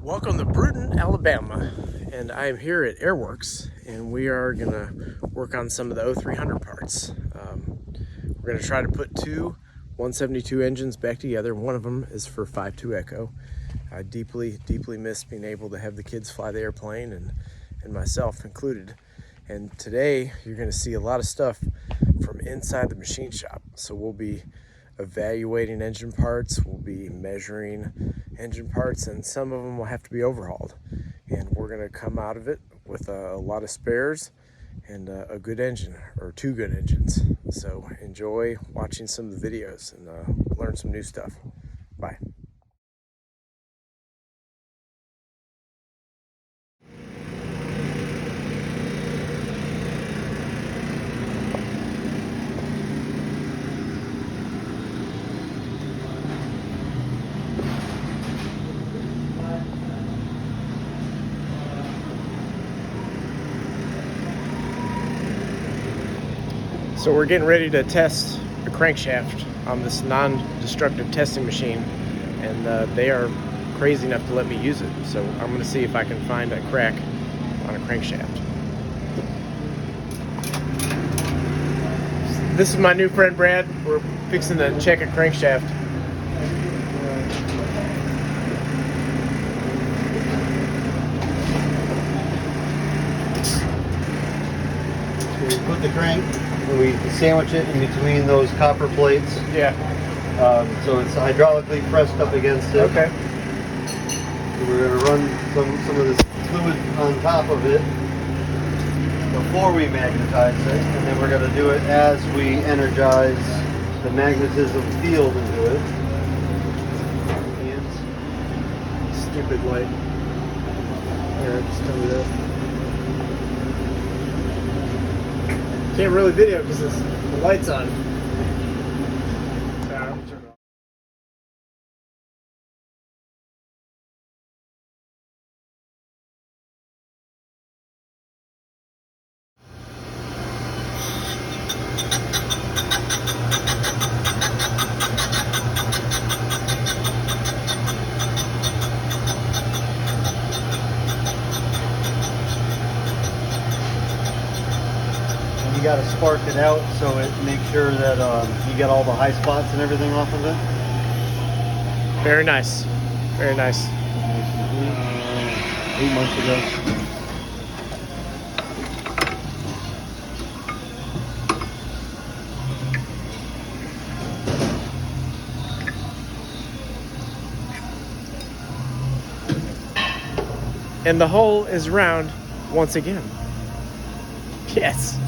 Welcome to Brewton, Alabama, and I am here at AirWorx, and we are going to work on some of the 0300 parts. We're going to try to put two 172 engines back together. One of them is for 5.2 Echo. I deeply miss being able to have the kids fly the airplane, and myself included. And today you're going to see a lot of stuff from inside the machine shop. So we'll be evaluating engine parts, we'll be measuring engine parts, and some of them will have to be overhauled. And we're going to come out of it with a lot of spares and a good engine, or two good engines. So enjoy watching some of the videos and learn some new stuff. Bye. So we're getting ready to test a crankshaft on this non-destructive testing machine, and they are crazy enough to let me use it. So I'm going to see if I can find a crack on a crankshaft. This is my new friend Brad. We're fixing to check a crankshaft. We put the crank and we sandwich it in between those copper plates. Yeah. So it's hydraulically pressed up against it. Okay. And we're going to run some of this fluid on top of it before we magnetize it, and then we're going to do it as we energize the magnetism field into it. And Stupid light. Here, just tell me that. Can't really video because the light's on. Turn it off. you got to spark it out so it makes sure that you get all the high spots and everything off of it. Very nice. Very nice. 8 months ago. And the hole is round once again. Yes.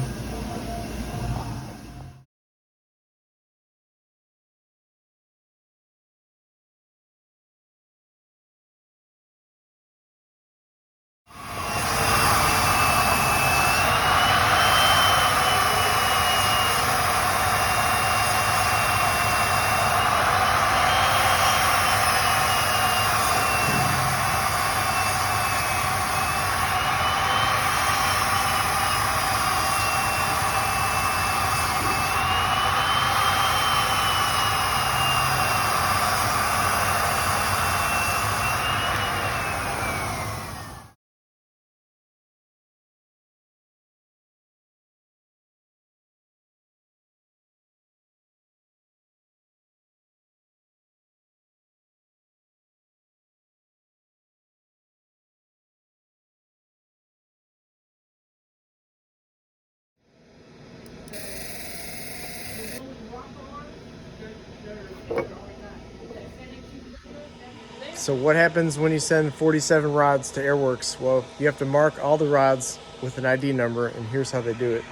So what happens when you send 47 rods to AirWorx? Well, you have to mark all the rods with an ID number, and here's how they do it.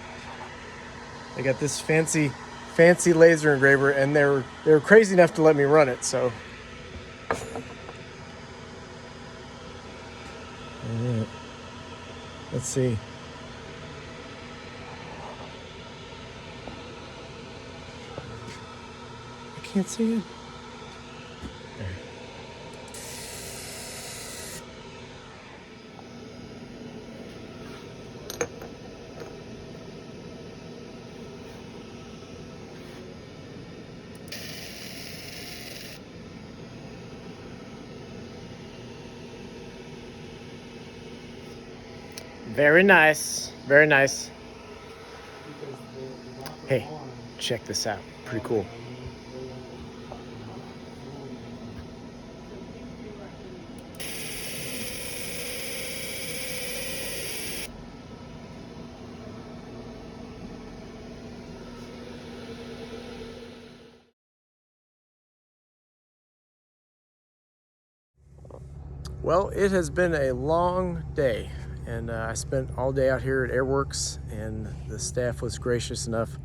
They got this fancy laser engraver, and they were crazy enough to let me run it. So let's see. I can't see it. Very nice. Very nice. Hey, check this out. Pretty cool. Well, it has been a long day, and I spent all day out here at AirWorx, and the staff was gracious enough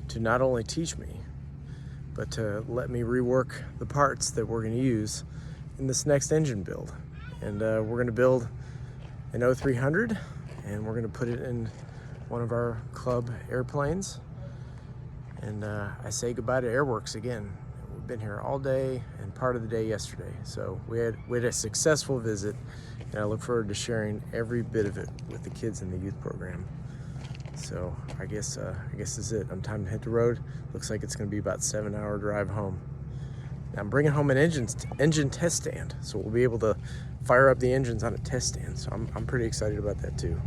to not only teach me, but to let me rework the parts that we're going to use in this next engine build. And we're going to build an 0300, and we're going to put it in one of our club airplanes. And I say goodbye to AirWorx again. We've been here all day and part of the day yesterday. So we had a successful visit, and I look forward to sharing every bit of it with the kids in the youth program. So I guess this is it. I'm time to hit the road. Looks like it's going to be about a 7-hour drive home. Now I'm bringing home an engine test stand, so we'll be able to fire up the engines on a test stand. So I'm pretty excited about that too.